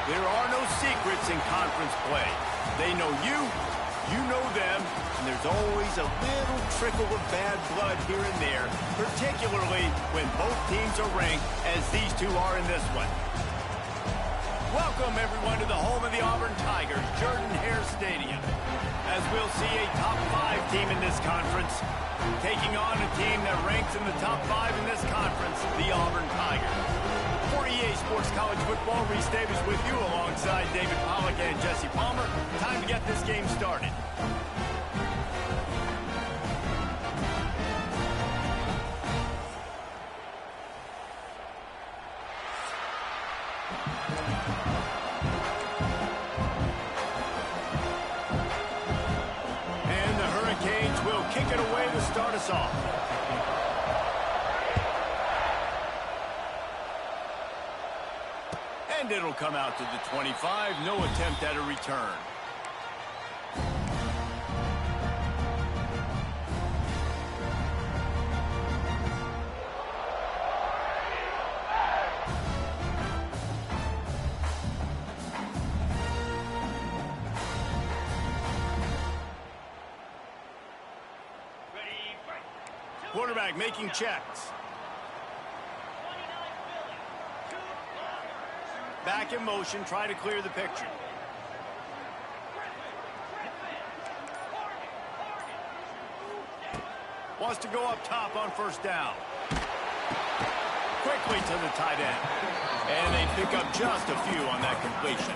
There are no secrets in conference play. They know you, you know them, and there's always a little trickle of bad blood here and there, particularly when both teams are ranked as these two are in this one. Welcome, everyone, to the home of the Auburn Tigers, Jordan-Hare Stadium. As we'll see a top 5 team in this conference, taking on a team that ranks in the top 5 in this conference, the Auburn Tigers. For EA Sports College Football, Reese Davis with you alongside David Pollack and Jesse Palmer. Time to get this game started. And the Hurricanes will kick it away to start us off. And it'll come out to the 25. No attempt at a return. Quarterback making checks. Back in motion, try to clear the picture. Wants to go up top on first down. Quickly to the tight end. And they pick up just a few on that completion.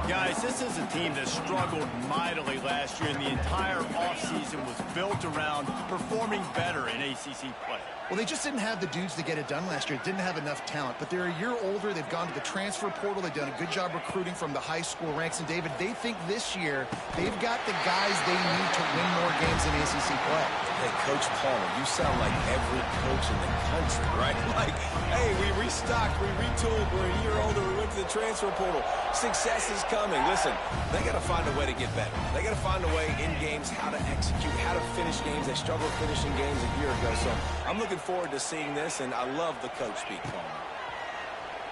Guys, this is a team that struggled mightily last year, and the entire offseason was built around performing better in ACC play. Well, they just didn't have the dudes to get it done last year. Didn't have enough talent, but they're a year older. They've gone to the transfer portal. They've done a good job recruiting from the high school ranks. And, David, they think this year they've got the guys they need to win more games in ACC play. Hey, Coach Palmer, you sound like every coach in the country, right? Like, hey, we restocked, we retooled, we're a year older, we went to the transfer portal. Success is coming. Listen, they got to find a way to get better. They got to find a way in games how to execute, how to finish games. They struggled finishing games a year ago. So I'm looking forward to seeing this, and I love the coach speak, Palmer.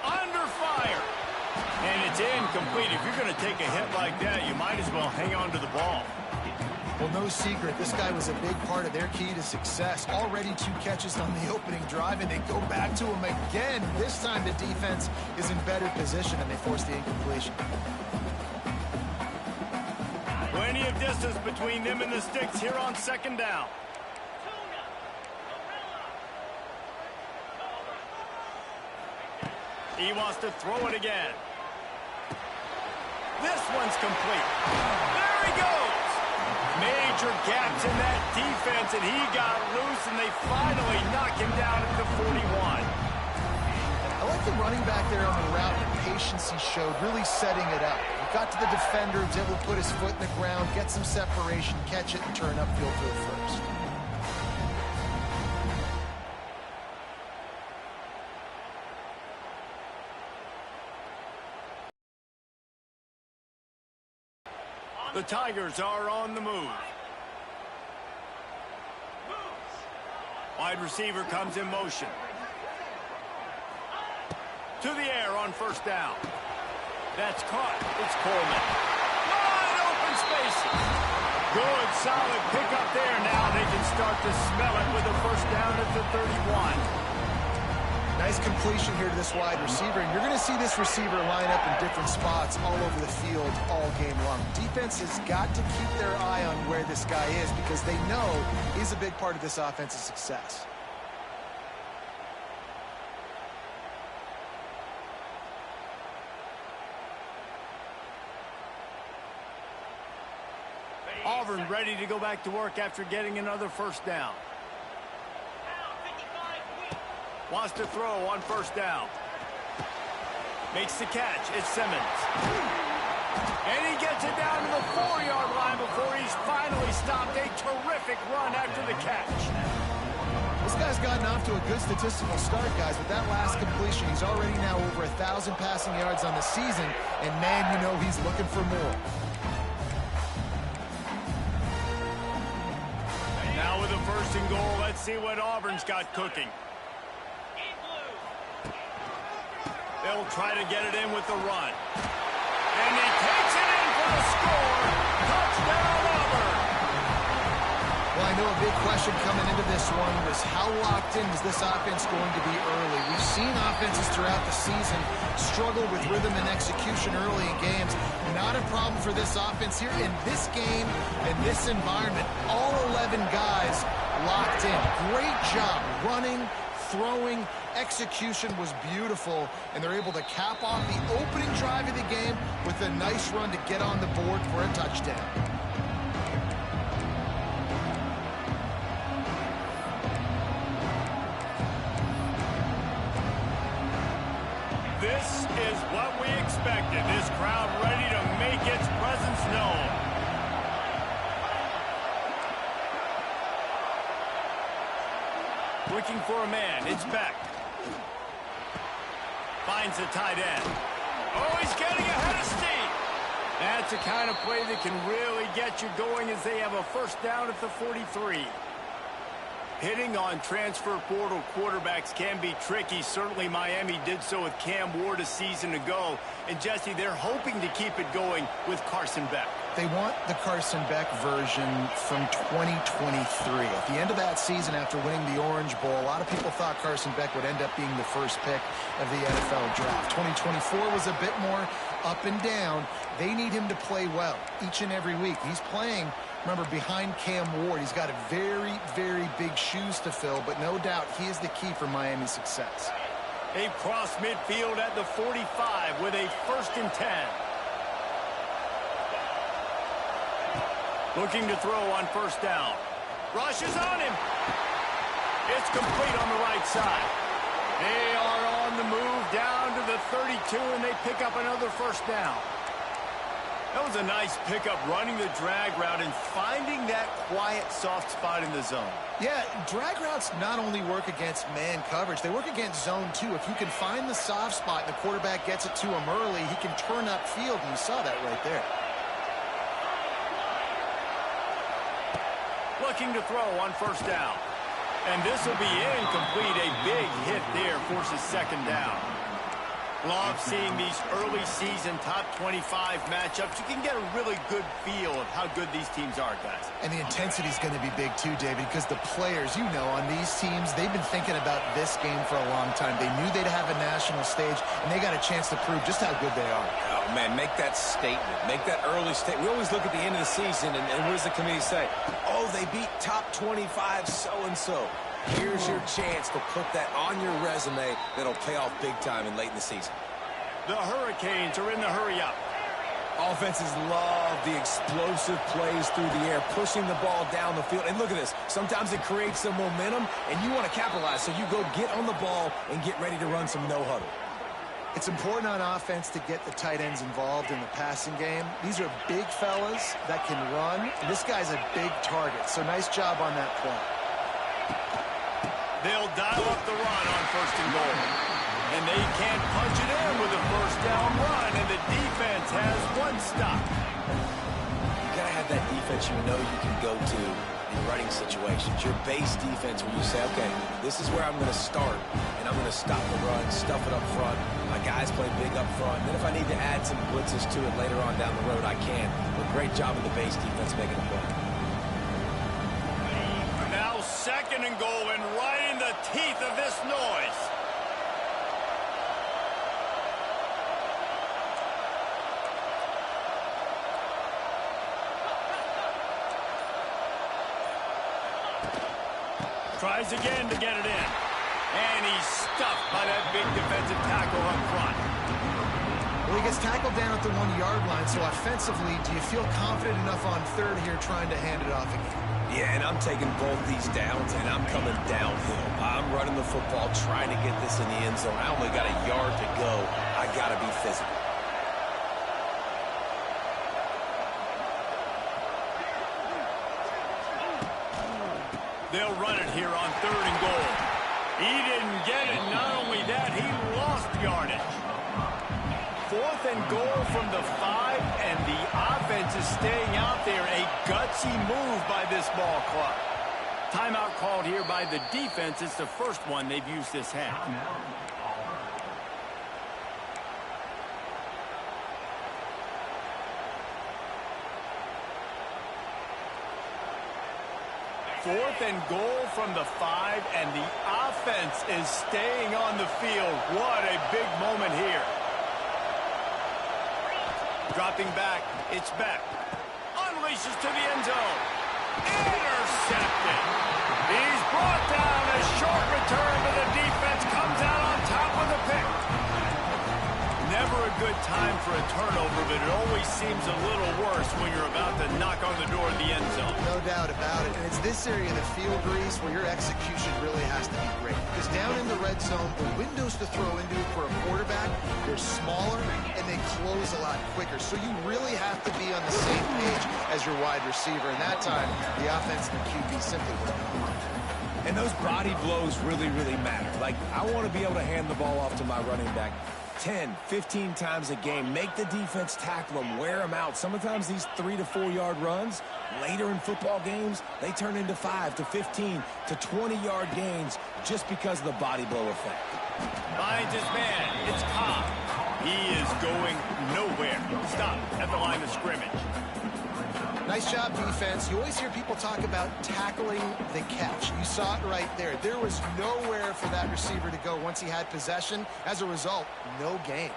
Under fire. And it's incomplete. If you're going to take a hit like that, you might as well hang on to the ball. Well, no secret, this guy was a big part of their key to success. Already 2 catches on the opening drive, and they go back to him again. This time the defense is in better position, and they force the incompletion. Plenty of distance between them and the sticks here on second down. He wants to throw it again. This one's complete. There he goes. Major gaps in that defense, and he got loose, and they finally knock him down at the 41. I like the running back there on the route, the patience he showed, really setting it up. He got to the defender, was able to put his foot in the ground, get some separation, catch it, and turn upfield for the first. The Tigers are on the move. Wide receiver comes in motion. To the air on first down. That's caught. It's Coleman. Wide open spaces. Good, solid pickup there. Now they can start to smell it with a first down at the 31. Nice completion here to this wide receiver, and you're going to see this receiver line up in different spots all over the field all game long. Defense has got to keep their eye on where this guy is because they know he's a big part of this offensive success. Auburn ready to go back to work after getting another first down. Wants to throw on first down. Makes the catch. It's Simmons. And he gets it down to the 4-yard line before he's finally stopped. A terrific run after the catch. This guy's gotten off to a good statistical start, guys. With that last completion, he's already now over 1,000 passing yards on the season. And, man, you know he's looking for more. And now with a first and goal, let's see what Auburn's got cooking. They'll try to get it in with the run. And he takes it in for the score. Touchdown, Auburn. Well, I know a big question coming into this one was how locked in was this offense going to be early? We've seen offenses throughout the season struggle with rhythm and execution early in games. Not a problem for this offense here in this game, in this environment. All 11 guys locked in. Great job running, throwing. Execution was beautiful, and they're able to cap off the opening drive of the game with a nice run to get on the board for a touchdown. This is what we expected. This crowd ready to make its presence known. Looking for a man. It's Beck. Finds the tight end. Oh, he's getting ahead of steam. That's the kind of play that can really get you going as they have a first down at the 43. Hitting on transfer portal quarterbacks can be tricky. Certainly Miami did so with Cam Ward a season ago. And Jesse, they're hoping to keep it going with Carson Beck. They want the Carson Beck version from 2023. At the end of that season, after winning the Orange Bowl, a lot of people thought Carson Beck would end up being the first pick of the NFL draft. 2024 was a bit more up and down. They need him to play well each and every week. He's playing, remember, behind Cam Ward. He's got a very, very big shoes to fill, but no doubt he is the key for Miami's success. They cross midfield at the 45 with a 1st and 10. Looking to throw on first down. Rushes on him. It's complete on the right side. They are on the move down to the 32, and they pick up another first down. That was a nice pickup, running the drag route and finding that quiet, soft spot in the zone. Yeah, drag routes not only work against man coverage, they work against zone too. If you can find the soft spot and the quarterback gets it to him early, he can turn upfield, and you saw that right there. Looking to throw on first down. And this will be incomplete. A big hit there forces second down. Love seeing these early season top 25 matchups. You can get a really good feel of how good these teams are, guys. And the intensity is going to be big too, David, because the players, you know, on these teams, they've been thinking about this game for a long time. They knew they'd have a national stage, and they got a chance to prove just how good they are. Oh, man, make that statement. Make that early statement. We always look at the end of the season, and what does the committee say? Oh, they beat top 25 so-and-so. Here's your chance to put that on your resume that'll pay off big time and late in the season. The Hurricanes are in the hurry-up. Offenses love the explosive plays through the air, pushing the ball down the field. And look at this. Sometimes it creates some momentum, and you want to capitalize. So you go get on the ball and get ready to run some no-huddle. It's important on offense to get the tight ends involved in the passing game. These are big fellas that can run. And this guy's a big target, so nice job on that play. They'll dial up the run on 1st and goal. And they can't punch it in with a first down run, and the defense has one stop. You got to have that defense you know you can go to in running situations. Your base defense where you say, okay, this is where I'm going to start, and I'm going to stop the run, stuff it up front. My guys play big up front. Then if I need to add some blitzes to it later on down the road, I can. But great job of the base defense making a play. Now 2nd and goal, and right in the teeth of this noise. Tries again to get it in. And he's stuffed by that big defensive tackle up front. Well, he gets tackled down at the 1-yard line, so offensively, do you feel confident enough on 3rd here trying to hand it off again? Yeah, and I'm taking both these downs, and I'm coming downhill. I'm running the football, trying to get this in the end zone. I only got a yard to go. I got to be physical. They'll run it here on 3rd and goal. He didn't get it. Not only that, he lost yardage. 4th and goal from the 5, and the offense is staying out there. A gutsy move by this ball club. Timeout called here by the defense. It's the first one they've used this half. 4th and goal from the 5, and the offense is staying on the field. What a big moment here. Dropping back, it's Beck. Unleashes to the end zone. Intercepted. He's brought down. A short return to the defense. Comes out on top with a pick. Never a good time for a turnover, but it always seems a little worse when you're about to knock on the door of the end zone. No doubt about it. And it's this area of the field, Reese, where your execution really has to be great. Because down in the red zone, the windows to throw into for a quarterback, they're smaller and they close a lot quicker. So you really have to be on the same page as your wide receiver. And that time, the offense and the QB simply wouldn't. And those body blows really, really matter. Like, I want to be able to hand the ball off to my running back 10, 15 times a game. Make the defense tackle them, wear them out. Sometimes these 3 to 4 yard runs, later in football games, they turn into 5 to 15 to 20 yard gains just because of the body blow effect. Finds his man. It's Cobb. He is going nowhere. Stop at the line of scrimmage. Nice job, defense. You always hear people talk about tackling the catch. You saw it right there. There was nowhere for that receiver to go once he had possession. As a result, no gain.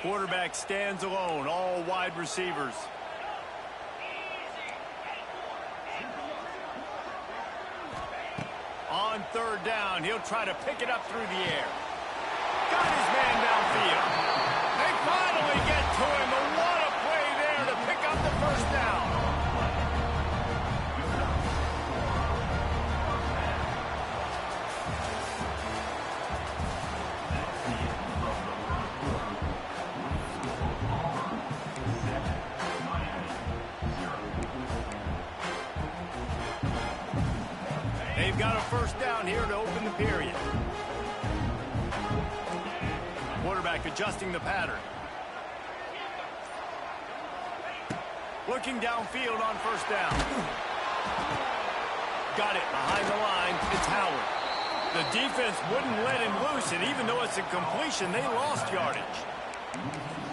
Quarterback stands alone, all wide receivers. On 3rd down, he'll try to pick it up through the air. Got his man downfield. They finally get to him, but what a play there to pick up the 1st down. They've got a 1st down here to open the period. Quarterback adjusting the pattern. Looking downfield on 1st down. Got it behind the line. It's Howard. The defense wouldn't let him loose, and even though it's a completion, they lost yardage.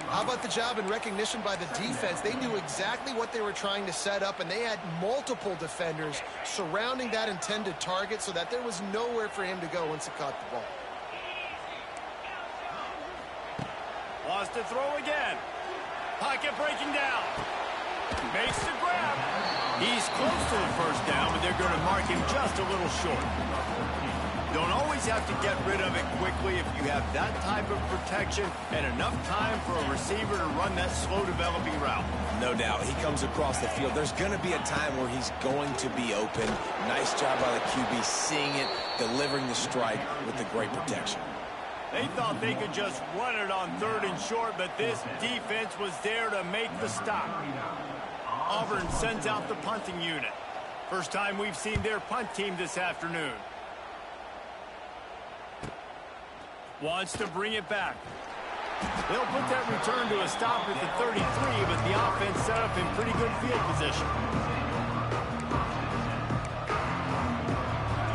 How about the job and recognition by the defense? They knew exactly what they were trying to set up, and they had multiple defenders surrounding that intended target so that there was nowhere for him to go once he caught the ball. Wants to throw again. Pocket breaking down. Makes the grab. He's close to the 1st down, but they're going to mark him just a little short. Don't always have to get rid of it quickly if you have that type of protection and enough time for a receiver to run that slow-developing route. No doubt. He comes across the field. There's going to be a time where he's going to be open. Nice job by the QB seeing it, delivering the strike with the great protection. They thought they could just run it on 3rd and short, but this defense was there to make the stop. Auburn sends out the punting unit. First time we've seen their punt team this afternoon. Wants to bring it back. They'll put that return to a stop at the 33, but the offense set up in pretty good field position.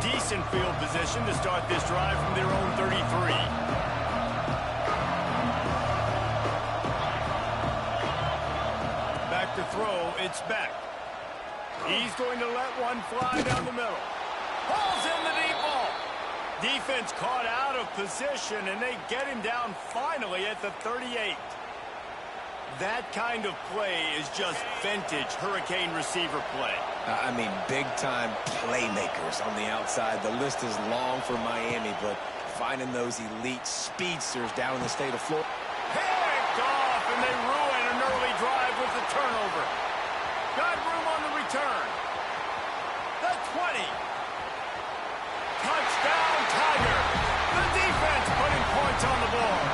Decent field position to start this drive from their own 33. Back to throw, it's Beck. He's going to let one fly down the middle. Ball's in the deep ball. Defense caught out of position, and they get him down finally at the 38. That kind of play is just vintage Hurricane receiver play. I mean, big-time playmakers on the outside. The list is long for Miami, but finding those elite speedsters down in the state of Florida. Picked off, and they ruin an early drive with the turnover. Got room on the return. The 20. Touchdown, Tiger. The defense putting points on the board.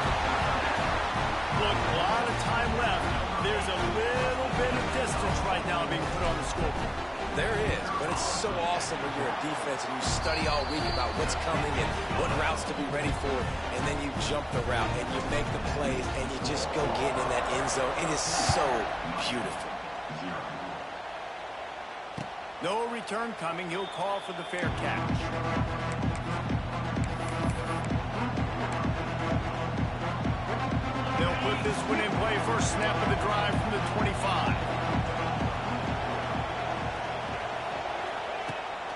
Look, a lot of time left. There's a little bit of distance right now being put on the scoreboard. There is, but it's so awesome when you're a defense and you study all week about what's coming and what routes to be ready for, and then you jump the route and you make the plays and you just go get in that end zone. It is so beautiful. No return coming. He'll call for the fair catch. play, first snap of the drive from the 25.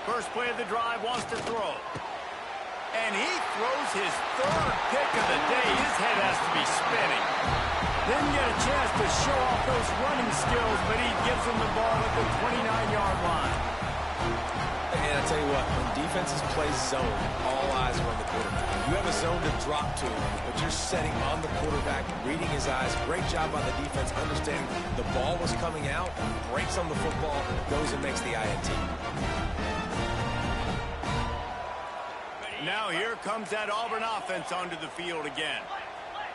First play of the drive, wants to throw. And he throws his third pick of the day. His head has to be spinning. Didn't get a chance to show off those running skills, but he gives them the ball at the 29-yard line. And I tell you what, when defenses play zone, all eyes are on the quarterback. You have a zone to drop to, but you're setting on the quarterback, reading his eyes. Great job by the defense, understanding the ball was coming out, breaks on the football, goes and makes the INT. Now here comes that Auburn offense onto the field again.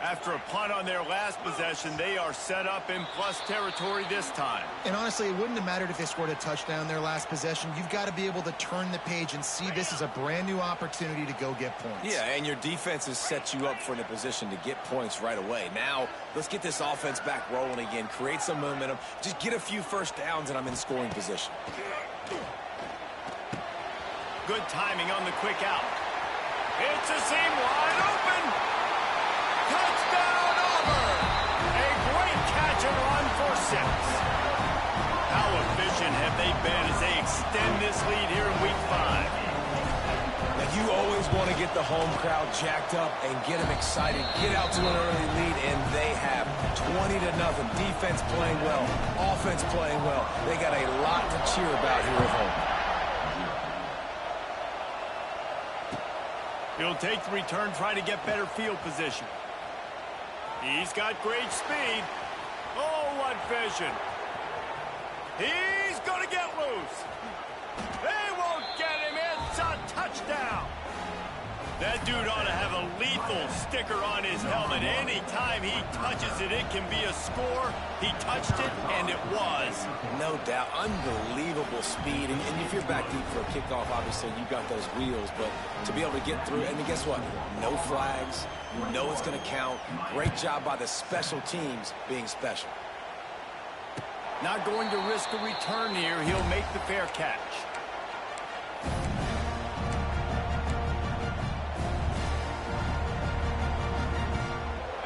After a punt on their last possession, they are set up in plus territory this time. And honestly, it wouldn't have mattered if they scored a touchdown their last possession. You've got to be able to turn the page and see this as a brand new opportunity to go get points. Yeah, and your defense has set you up for a position to get points right away. Now, let's get this offense back rolling again, create some momentum, just get a few first downs, and I'm in scoring position. Good timing on the quick out. It's a seam wide open. Touchdown, Auburn! A great catch and run for 6. How efficient have they been as they extend this lead here in Week 5? Now, you always want to get the home crowd jacked up and get them excited, get out to an early lead, and they have 20-0. Defense playing well, offense playing well. They got a lot to cheer about here at home. He'll take the return, trying to get better field position. He's got great speed. Oh, what vision. He's going to get loose. They won't get him. It's a touchdown. That dude ought to have a lethal sticker on his helmet. Anytime he touches it, it can be a score. He touched it, and it was. No doubt. Unbelievable speed. And if you're back deep for a kickoff, obviously you got those wheels. But to be able to get through, and guess what? No flags. You know it's going to count. Great job by the special teams being special. Not going to risk a return here. He'll make the fair catch.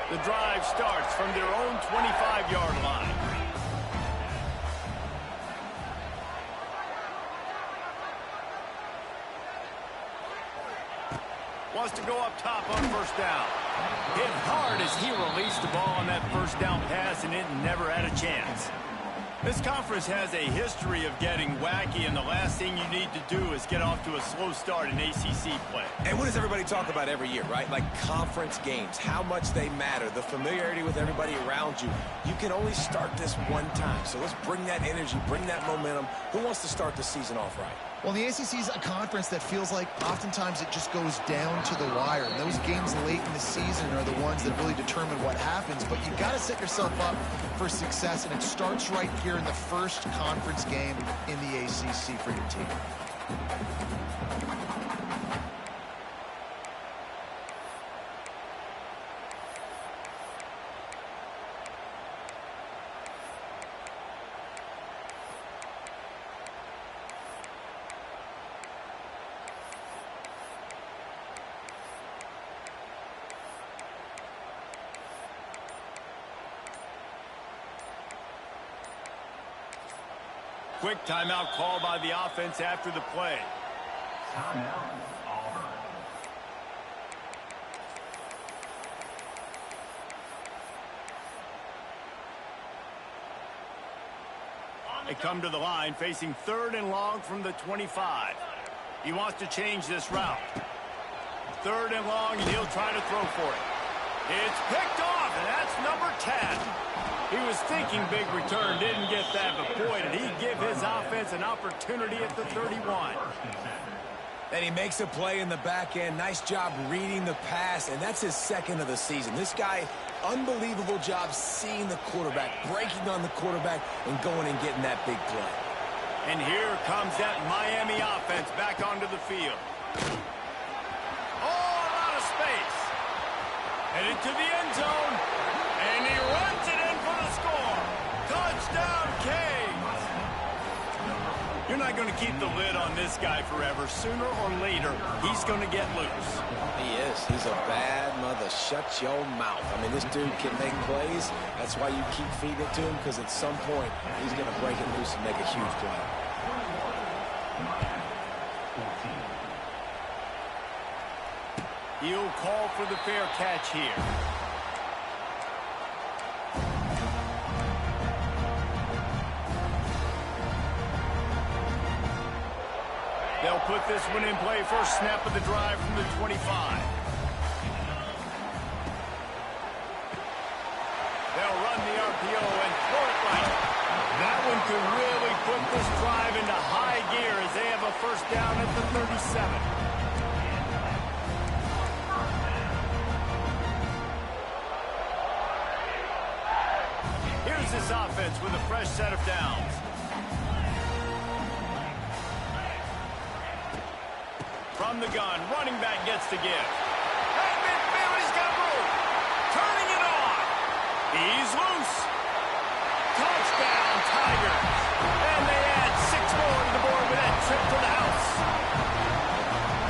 The drive starts from their own 25-yard line. Wants to go up top on first down. Hit hard as he released the ball on that first down pass, and it never had a chance. This conference has a history of getting wacky, and the last thing you need to do is get off to a slow start in ACC play. And what does everybody talk about every year, right? Like conference games, how much they matter, the familiarity with everybody around you. You can only start this one time, so let's bring that energy, bring that momentum. Who wants to start the season off right? Well, the ACC is a conference that feels like oftentimes it just goes down to the wire. And those games late in the season are the ones that really determine what happens. But you've got to set yourself up for success, and it starts right here in the first conference game in the ACC for your team. Quick timeout call by the offense after the play. Timeout, Auburn. They come to the line facing 3rd and long from the 25. He wants to change this route. 3rd and long, and he'll try to throw for it. It's picked off, and that's number 10. He was thinking big return, didn't get that, but boy, did he give his offense an opportunity at the 31. And he makes a play in the back end. Nice job reading the pass, and that's his 2nd of the season. This guy, unbelievable job seeing the quarterback, breaking on the quarterback, and going and getting that big play. And here comes that Miami offense back onto the field. Oh, a lot of space. Headed to the end zone, and he runs it in for the score. Touchdown, Canes. You're not going to keep the lid on this guy forever. Sooner or later, he's going to get loose. He is. He's a bad mother. Shut your mouth. I mean, this dude can make plays. That's why you keep feeding it to him, because at some point, he's going to break it loose and make a huge play. He'll call for the fair catch here. They'll put this one in play. First snap of the drive from the 25. They'll run the RPO and throw it right. That one could really put this drive into high gear as they have a first down at the 37. Here's this offense with a fresh set of downs. From the gun, running back gets to give. Hey, midfield, he's got room. Turning it on. He's loose. Touchdown, Tigers. And they add 6 more to the board with that trip to the house.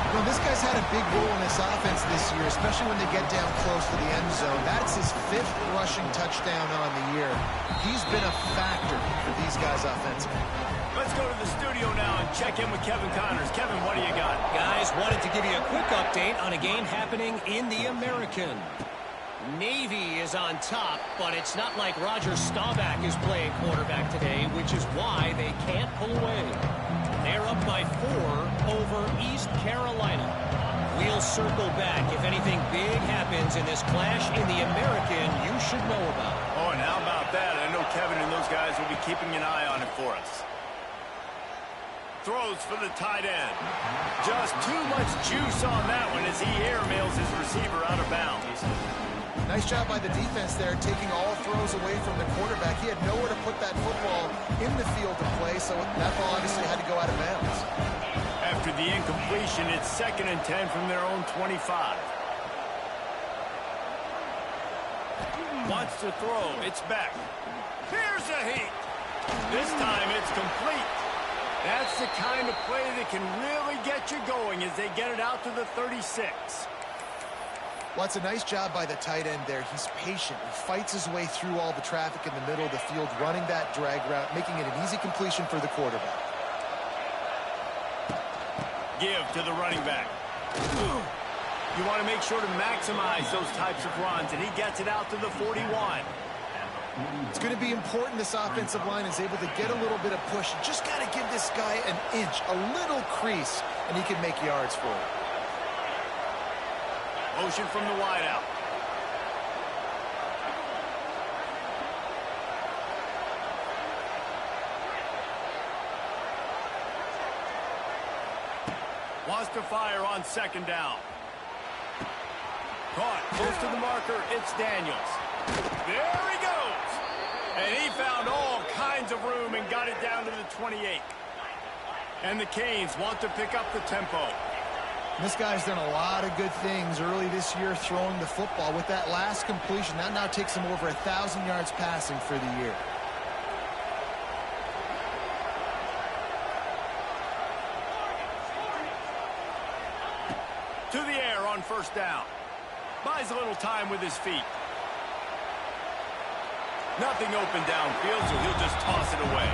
You know, this guy's had a big role in this offense this year, especially when they get down close to the end zone. That's his 5th rushing touchdown on the year. He's been a factor for these guys offensively. Let's go to the studio now and check in with Kevin Connors. Kevin, what do you got? Guys, wanted to give you a quick update on a game happening in the American. Navy is on top, but it's not like Roger Staubach is playing quarterback today, which is why they can't pull away. They're up by 4 over East Carolina. We'll circle back if anything big happens in this clash in the American you should know about. Oh, and how about that? I know Kevin and those guys will be keeping an eye on it for us. Throws for the tight end. Just too much juice on that one as he airmails his receiver out of bounds. Nice job by the defense there, taking all throws away from the quarterback. He had nowhere to put that football in the field to play, so that ball obviously had to go out of bounds. After the incompletion, it's 2nd and 10 from their own 25. Wants to throw. It's back. Here's a heat. This time it's complete. That's the kind of play that can really get you going as they get it out to the 36. Well, it's a nice job by the tight end there. He's patient. He fights his way through all the traffic in the middle of the field, running that drag route, making it an easy completion for the quarterback. Give to the running back. You want to make sure to maximize those types of runs, and he gets it out to the 41. It's going to be important this offensive line is able to get a little bit of push. You just got to give this guy an inch, a little crease, and he can make yards for it. Motion from the wideout. Wants to fire on 2nd down. Caught. Close to the marker. It's Daniels. There he goes. And he found all kinds of room and got it down to the 28. And the Canes want to pick up the tempo. This guy's done a lot of good things early this year throwing the football. With that last completion, that now takes him over 1,000 yards passing for the year. To the air on 1st down. Buys a little time with his feet. Nothing open downfield, so he'll just toss it away.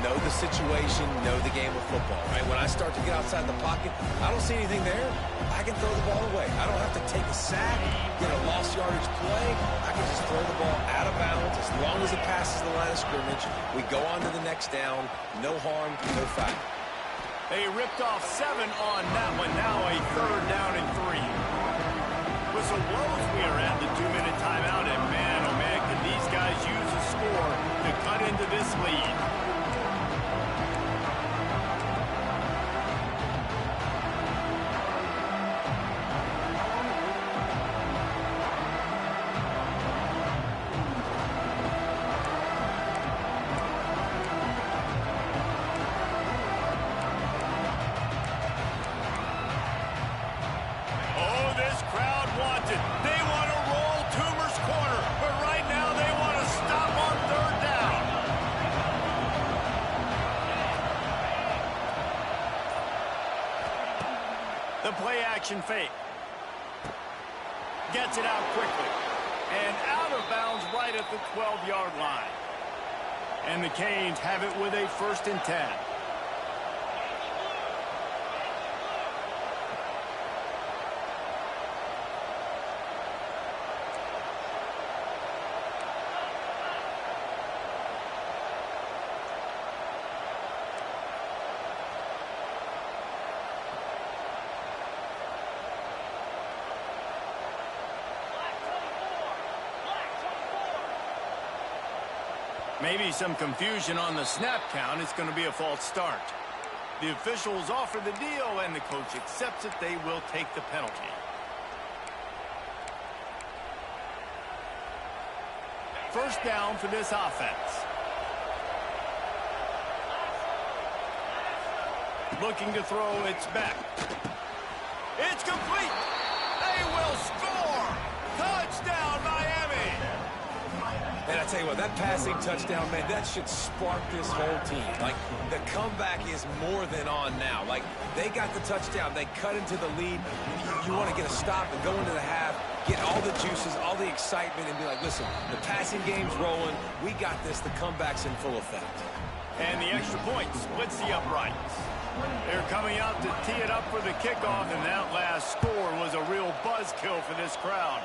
Know the situation, know the game of football, right? When I start to get outside the pocket, I don't see anything there. I can throw the ball away. I don't have to take a sack, get a lost yardage play. I can just throw the ball out of bounds as long as it passes the line of scrimmage. We go on to the next down. No harm, no foul. They ripped off 7 on that one. Now a 3rd down and 3. Whistle blows. We are at the 2-minute timeout, and man, oh man, can these guys use a score to cut into this lead. play action fake. Gets it out quickly. And out of bounds right at the 12-yard line. And the Canes have it with a 1st and 10. Maybe some confusion on the snap count. It's going to be a false start. The officials offer the deal, and the coach accepts it. They will take the penalty. First down for this offense. Looking to throw, it's back. It's complete. They will score. Touchdown, Miami. And I tell you what, that passing touchdown, man, that should spark this whole team. Like, the comeback is more than on now. Like, they got the touchdown. They cut into the lead. You want to get a stop and go into the half, get all the juices, all the excitement, and be like, listen, the passing game's rolling. We got this. The comeback's in full effect. And the extra point splits the uprights. They're coming out to tee it up for the kickoff, and that last score was a real buzzkill for this crowd.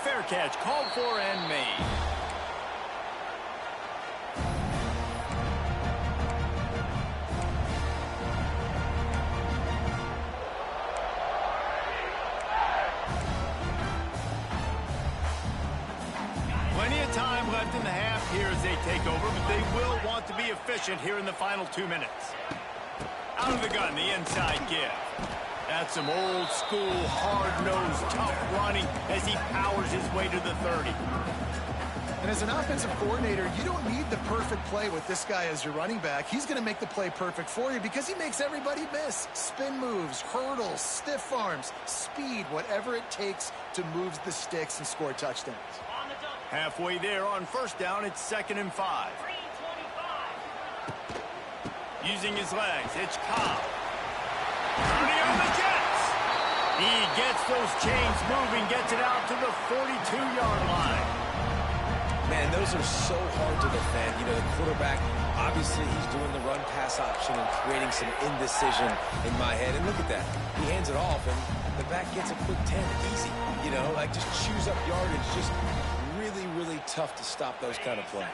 Fair catch called for and made. Plenty of time left in the half here as they take over, but they will want to be efficient here in the final 2 minutes. Out of the gun, the inside give. That's some old-school, hard-nosed, tough running as he powers his way to the 30. And as an offensive coordinator, you don't need the perfect play with this guy as your running back. He's going to make the play perfect for you because he makes everybody miss. Spin moves, hurdles, stiff arms, speed, whatever it takes to move the sticks and score touchdowns. Halfway there on first down, it's 2nd and 5. Using his legs, it's Cobb. Turning on the Jets. He gets those chains moving, gets it out to the 42-yard line. Man, those are so hard to defend. You know, the quarterback, obviously he's doing the run-pass option and creating some indecision in my head. And look at that. He hands it off, and the back gets a quick 10. Easy. You know, like just chews up yardage. Just really, really tough to stop those kind of plays.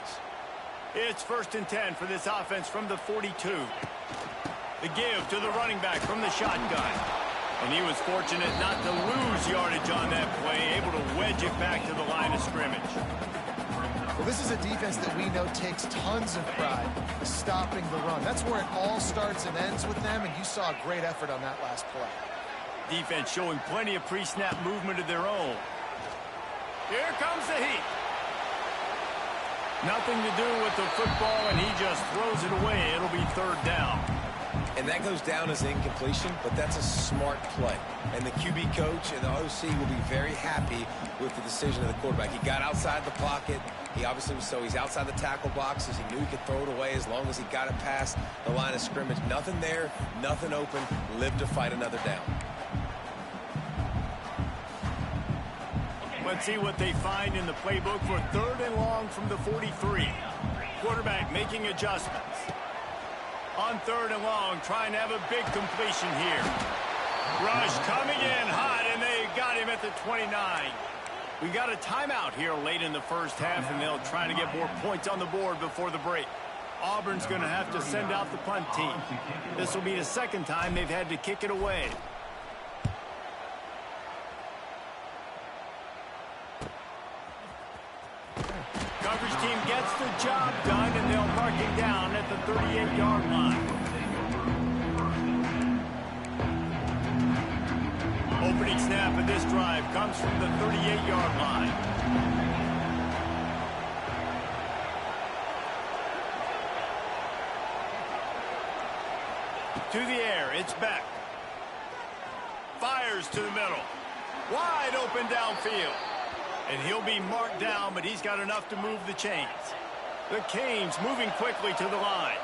It's 1st and 10 for this offense from the 42. The give to the running back from the shotgun. And he was fortunate not to lose yardage on that play, able to wedge it back to the line of scrimmage. Well, this is a defense that we know takes tons of pride stopping the run. That's where it all starts and ends with them, and you saw a great effort on that last play. Defense showing plenty of pre-snap movement of their own. Here comes the heat. Nothing to do with the football, and he just throws it away. It'll be 3rd down. And that goes down as incompletion, but that's a smart play. And the QB coach and the OC will be very happy with the decision of the quarterback. He got outside the pocket. He obviously was he's outside the tackle boxes. He knew he could throw it away as long as he got it past the line of scrimmage. Nothing there, nothing open. Live to fight another down. Let's see what they find in the playbook for 3rd and long from the 43. Quarterback making adjustments. On 3rd and long, trying to have a big completion here. Rush coming in hot, and they got him at the 29. We got a timeout here late in the first half, and they'll try to get more points on the board before the break. Auburn's going to have to send out the punt team. This will be the 2nd time they've had to kick it away. Coverage team gets the job done, and they'll mark him down at the 38-yard line. Opening snap of this drive comes from the 38-yard line. To the air, it's back. Fires to the middle. Wide open downfield. And he'll be marked down, but he's got enough to move the chains. The Canes moving quickly to the line.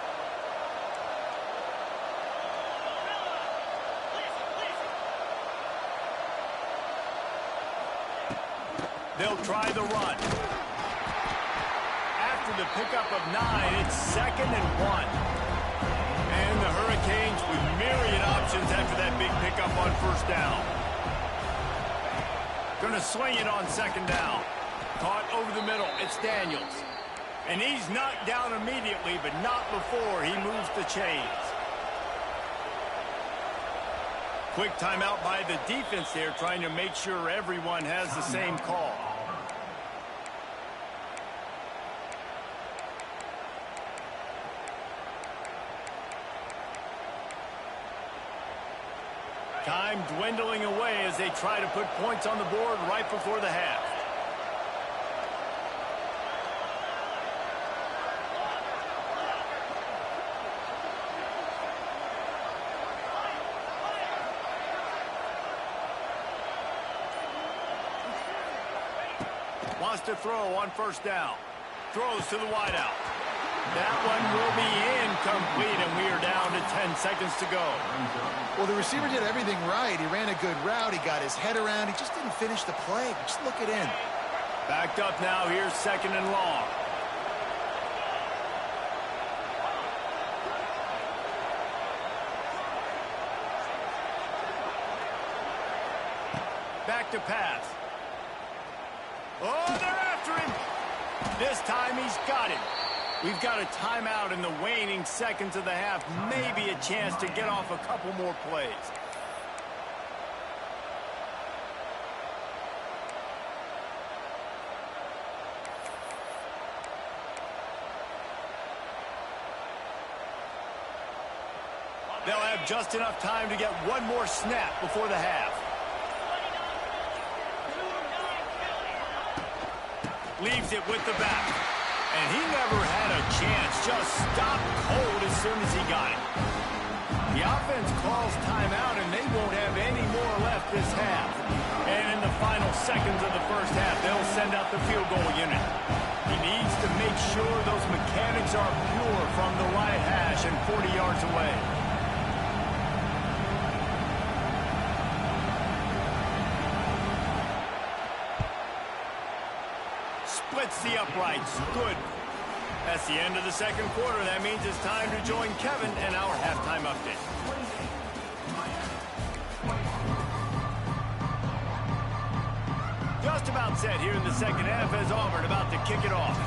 They'll try the run. After the pickup of 9, it's 2nd and 1. And the Hurricanes with myriad options after that big pickup on 1st down. Gonna swing it on 2nd down. Caught over the middle. It's Daniels. And he's knocked down immediately, but not before he moves the chains. Quick timeout by the defense there, trying to make sure everyone has the same call. Time dwindling away as they try to put points on the board right before the half. Wants to throw on 1st down. Throws to the wideout. That one will be incomplete, and we are down to 10 seconds to go. Well, the receiver did everything right. He ran a good route. He got his head around. He just didn't finish the play. Just look it in. Backed up now. Here's 2nd and long. Back to pass. Oh, they're after him. This time he's got him. We've got a timeout in the waning seconds of the half. Maybe a chance to get off a couple more plays. They'll have just enough time to get one more snap before the half. Leaves it with the back. And he never had a chance. Just stopped cold as soon as he got it. The offense calls timeout, and they won't have any more left this half. And in the final seconds of the 1st half, they'll send out the field goal unit. He needs to make sure those mechanics are pure from the right hash and 40 yards away. Splits the uprights. Good. That's the end of the 2nd quarter. That means it's time to join Kevin and our halftime update. Just about set here in the 2nd half as Auburn about to kick it off.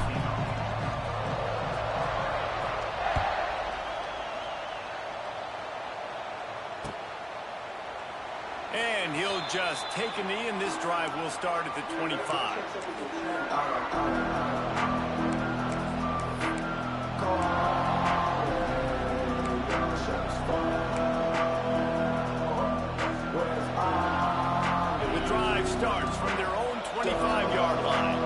And he'll just take a knee, and this drive will start at the 25. The drive starts from their own 25-yard line.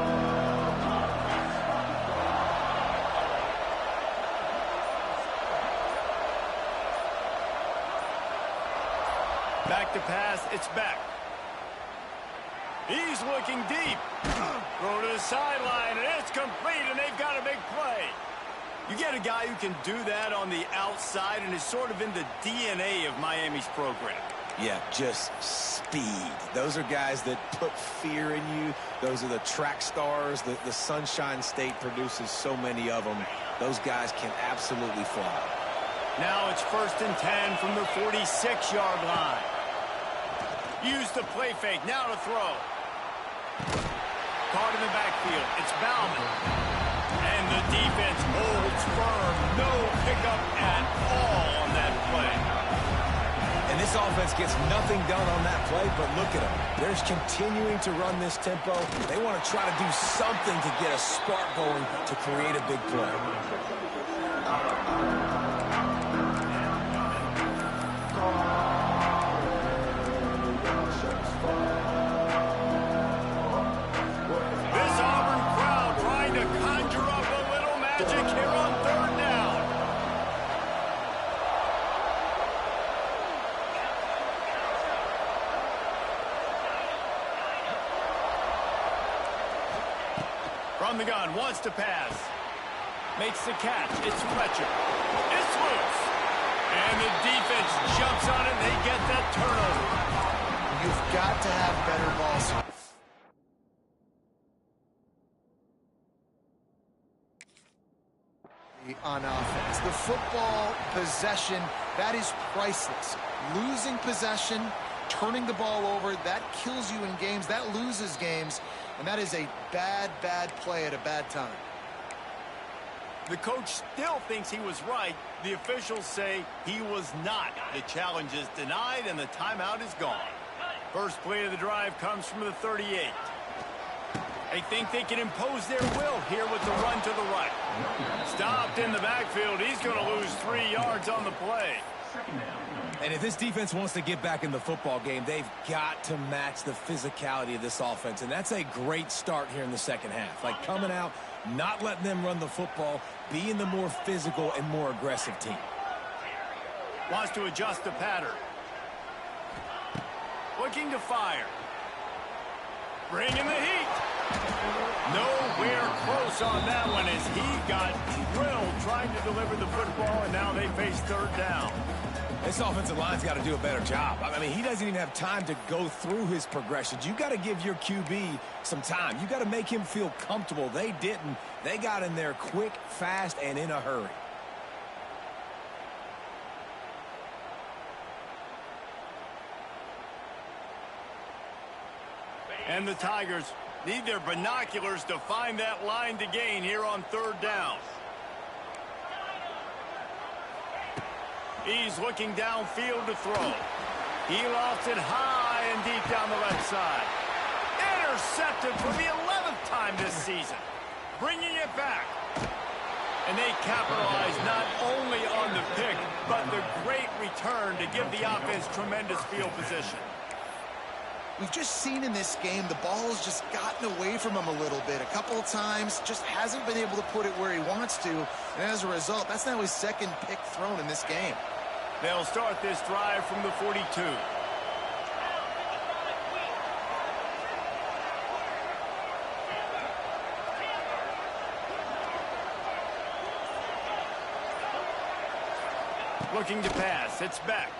Back to pass, it's back. He's looking deep. Throw to the sideline, and it's complete, and they've got a big play. You get a guy who can do that on the outside, and is sort of in the DNA of Miami's program. Yeah, just speed. Those are guys that put fear in you. Those are the track stars. The Sunshine State produces so many of them. Those guys can absolutely fly. Now it's 1st and 10 from the 46-yard line. Use the play fake. Now to throw. Caught in the backfield. It's Bauman. And the defense holds firm. No pickup at all on that play. And this offense gets nothing done on that play, but look at them. They're just continuing to run this tempo. They want to try to do something to get a spark going to create a big play. This Auburn crowd trying to conjure up a little magic here on 3rd down. From the gun, wants to pass. Makes the catch. It's Fletcher. It's loose. And the defense jumps on it, and they get that turnover. You've got to have better balls. on offense. The football possession, that is priceless. Losing possession, turning the ball over, that kills you in games, that loses games, and that is a bad, bad play at a bad time. The coach still thinks he was right. The officials say he was not. The challenge is denied, and the timeout is gone. First play of the drive comes from the 38. They think they can impose their will here with the run to the right. Stopped in the backfield. He's going to lose 3 yards on the play. And if this defense wants to get back in the football game, they've got to match the physicality of this offense. And that's a great start here in the second half. Like coming out, not letting them run the football, being the more physical and more aggressive team. Wants to adjust the pattern. Looking to fire. Bringing the heat. Nowhere close on that one as he got drilled trying to deliver the football, and now they face third down. This offensive line's got to do a better job. I mean, he doesn't even have time to go through his progressions. You got to give your QB some time. You got to make him feel comfortable. They didn't. They got in there quick, fast, and in a hurry. And the Tigers need their binoculars to find that line to gain here on third down. He's looking downfield to throw. He lost it high and deep down the left side. Intercepted for the 11th time this season. Bringing it back. And they capitalize not only on the pick, but the great return to give the offense tremendous field position. We've just seen in this game the ball has just gotten away from him a little bit. A couple of times, just hasn't been able to put it where he wants to. And as a result, that's now his second pick thrown in this game. They'll start this drive from the 42. Looking to pass. It's back.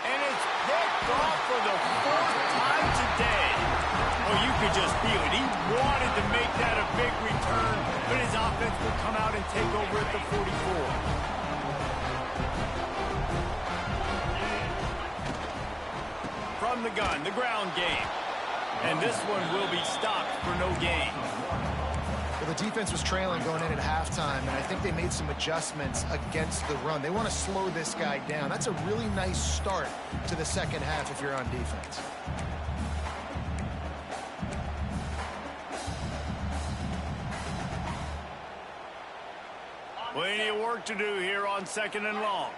And it's picked off for the 4th time today. Well, you could just feel it. He wanted to make that a big return, but his offense will come out and take over at the 44. From the gun, the ground game. And this one will be stopped for no gain. Well, the defense was trailing going in at halftime, and I think they made some adjustments against the run. They want to slow this guy down. That's a really nice start to the second half if you're on defense. Plenty of work to do here on second and long.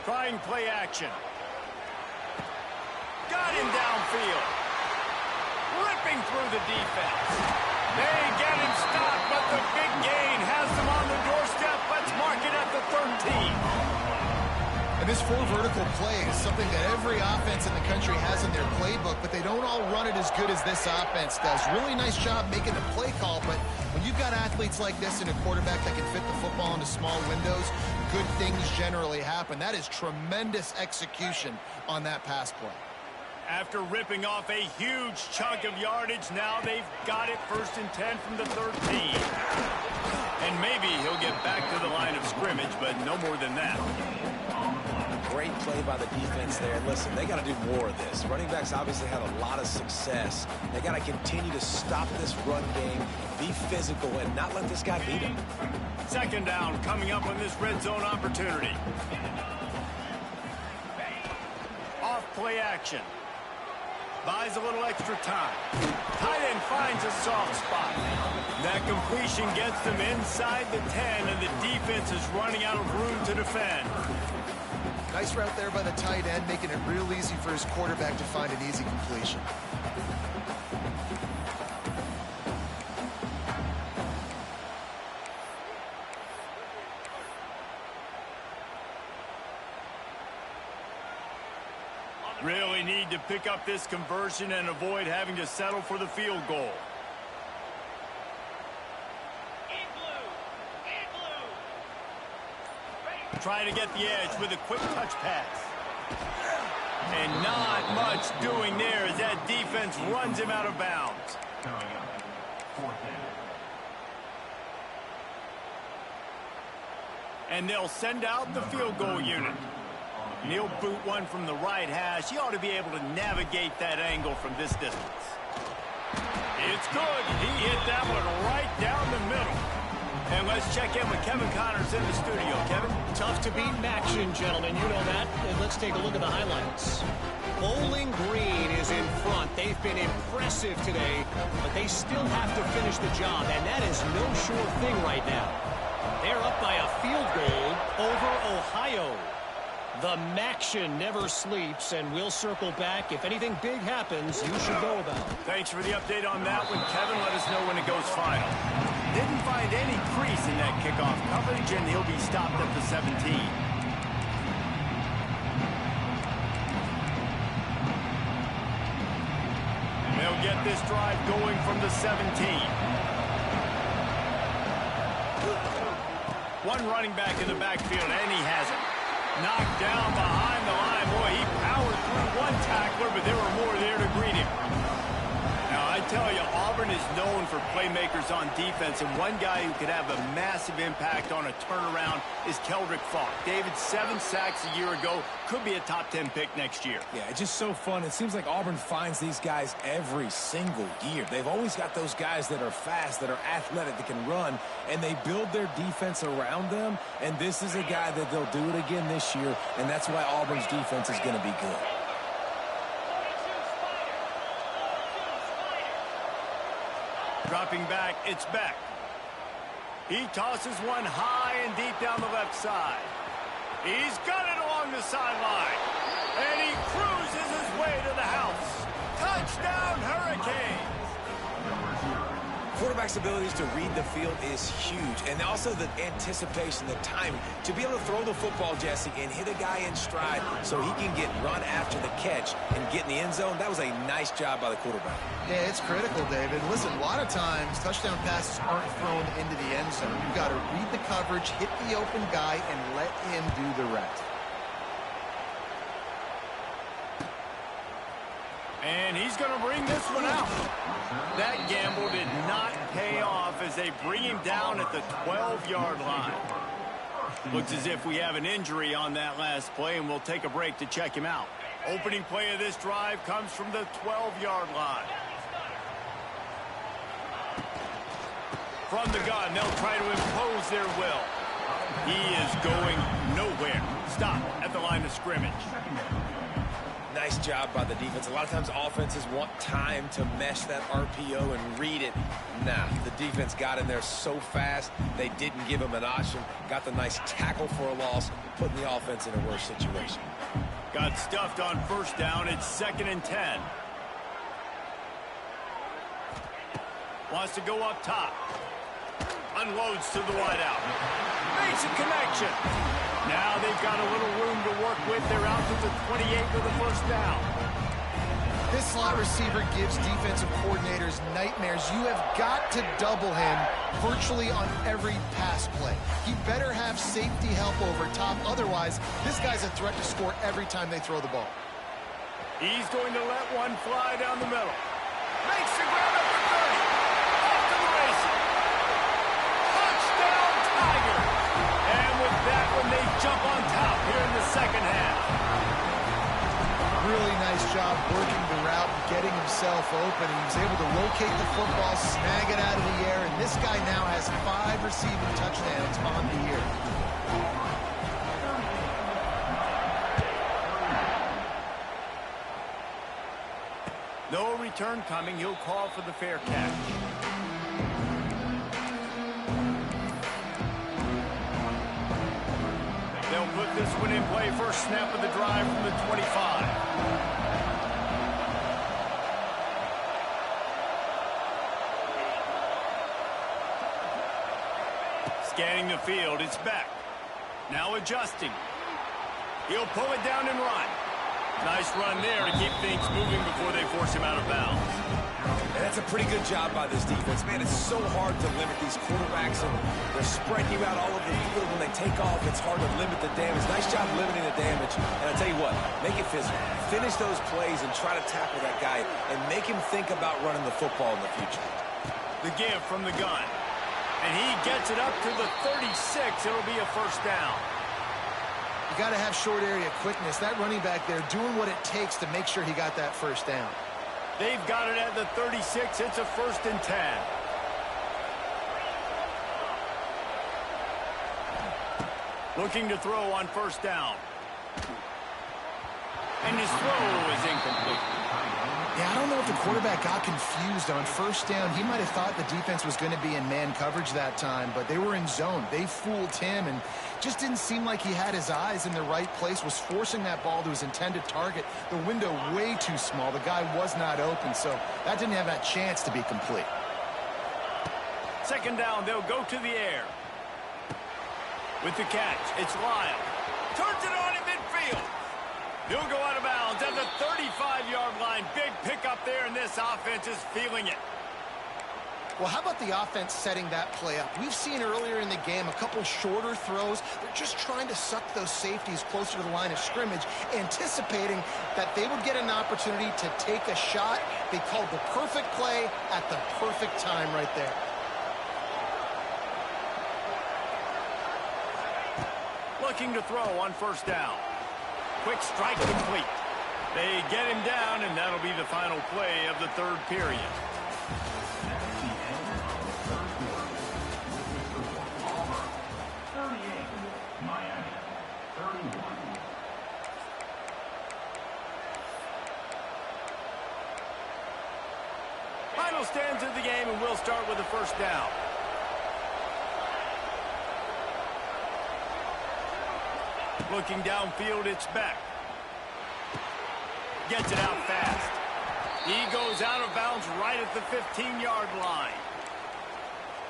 Trying play action. Got him downfield. Ripping through the defense. They get him stopped, but the big gain has them on the doorstep. Let's mark it at the 13. And this 4 vertical play is something that every offense in the country has in their playbook, but they don't all run it as good as this offense does. Really nice job making the play call, but when you've got athletes like this and a quarterback that can fit the football into small windows, good things generally happen. That is tremendous execution on that pass play. After ripping off a huge chunk of yardage, now they've got it 1st and 10 from the 13. And maybe he'll get back to the line of scrimmage, but no more than that. Great play by the defense there. Listen, they got to do more of this. Running backs obviously had a lot of success. They got to continue to stop this run game, be physical, and not let this guy beat him. Second down coming up on this red zone opportunity. Off play action. Buys a little extra time. Tight end finds a soft spot. That completion gets them inside the 10, and the defense is running out of room to defend. Nice route there by the tight end, making it real easy for his quarterback to find an easy completion. Really need to pick up this conversion and avoid having to settle for the field goal. Trying to get the edge with a quick touch pass. And not much doing there as that defense runs him out of bounds. And they'll send out the field goal unit. And he'll boot one from the right hash. He ought to be able to navigate that angle from this distance. It's good. He hit that one right down the middle. And let's check in with Kevin Connors in the studio. Kevin? Tough to beat action, gentlemen. You know that. And let's take a look at the highlights. Bowling Green is in front. They've been impressive today, but they still have to finish the job, and that is no sure thing right now. They're up by a field goal over Ohio. The Maction never sleeps, and we'll circle back. If anything big happens, you should know about it. Thanks for the update on that one, Kevin. Let us know when it goes final. Didn't find any crease in that kickoff coverage, and he'll be stopped at the 17. They'll get this drive going from the 17. One running back in the backfield, and he has it. Knocked down behind the line. Boy, he powered through one tackler, but there were more there to greet him. Now, I tell you, Auburn is known for playmakers on defense, and one guy who could have a massive impact on a turnaround is Keldrick Falk. David, 7 sacks a year ago, could be a top 10 pick next year. Yeah, it's just so fun. It seems like Auburn finds these guys every single year. They've always got those guys that are fast, that are athletic, that can run, and they build their defense around them, and this is a guy that they'll do it again this year, and that's why Auburn's defense is going to be good. Dropping back, it's Beck. He tosses one high and deep down the left side. He's got it along the sideline. And he cruises his way to the house. Touchdown, Hurricanes! Quarterback's abilities to read the field is huge, and also the anticipation, the timing. To be able to throw the football, Jesse, and hit a guy in stride so he can get run after the catch and get in the end zone, that was a nice job by the quarterback. Yeah, it's critical, David. Listen, a lot of times touchdown passes aren't thrown into the end zone. You've got to read the coverage, hit the open guy, and let him do the rest. And he's going to bring this one out. That gamble did not pay off as they bring him down at the 12-yard line. Looks as if we have an injury on that last play, and we'll take a break to check him out. Opening play of this drive comes from the 12-yard line. From the gun, they'll try to impose their will. He is going nowhere. Stop at the line of scrimmage. Nice job by the defense. A lot of times offenses want time to mesh that RPO and read it. Nah, the defense got in there so fast, they didn't give him an option. Got the nice tackle for a loss, putting the offense in a worse situation. Got stuffed on first down. It's 2nd and 10. Wants to go up top. Unloads to the wideout. Makes a connection. Now they've got a little room to work with. They're out to the 28 with the first down. This slot receiver gives defensive coordinators nightmares. You have got to double him virtually on every pass play. He better have safety help over top. Otherwise, this guy's a threat to score every time they throw the ball. He's going to let one fly down the middle. Makes the grab at the 30. Off to the races. Touchdown, Tigers. And with that one, they jump on top here in the second half. Really nice job working the route, getting himself open. He was able to locate the football, snag it out of the air, and this guy now has 5 receiving touchdowns on the year. No return coming. He'll call for the fair catch. They'll put this one in play. First snap of the drive from the 25. Scanning the field, it's Beck. Now adjusting. He'll pull it down and run. Nice run there to keep things moving before they force him out of bounds. And that's a pretty good job by this defense. Man, it's so hard to limit these quarterbacks, and they're spreading you out all over the field. When they take off, it's hard to limit the damage. Nice job limiting the damage. And I'll tell you what, make it physical. Finish those plays and try to tackle that guy and make him think about running the football in the future. The give from the gun. And he gets it up to the 36. It'll be a first down. You got to have short area quickness. That running back there doing what it takes to make sure he got that first down. They've got it at the 36. It's a 1st and 10. Looking to throw on first down. And his throw is incomplete. Yeah, I don't know if the quarterback got confused on first down. He might have thought the defense was going to be in man coverage that time, but they were in zone. They fooled him and just didn't seem like he had his eyes in the right place, was forcing that ball to his intended target. The window way too small. The guy was not open, so that didn't have that chance to be complete. 2nd down, they'll go to the air. With the catch, it's Lyle. Turns it on in midfield. He'll go out of bounds at the 35-yard line. Big pickup there, and this offense is feeling it. Well, how about the offense setting that play up? We've seen earlier in the game a couple shorter throws. They're just trying to suck those safeties closer to the line of scrimmage, anticipating that they would get an opportunity to take a shot. They called the perfect play at the perfect time right there. Looking to throw on first down. Quick strike complete. They get him down, and that'll be the final play of the 3rd period. Final stands of the game, and we'll start with the first down. Looking downfield, it's Beck. Gets it out fast. He goes out of bounds right at the 15-yard line.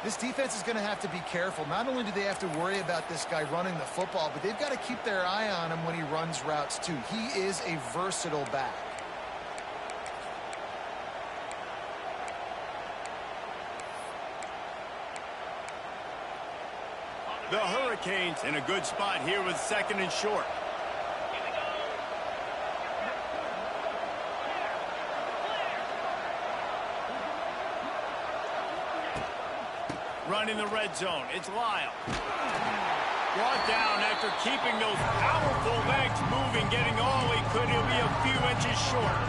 This defense is going to have to be careful. Not only do they have to worry about this guy running the football, but they've got to keep their eye on him when he runs routes too. He is a versatile back. The Hurricanes in a good spot here with 2nd and short. Running the red zone. It's Lyle. Brought down after keeping those powerful legs moving, getting all he could. He'll be a few inches short.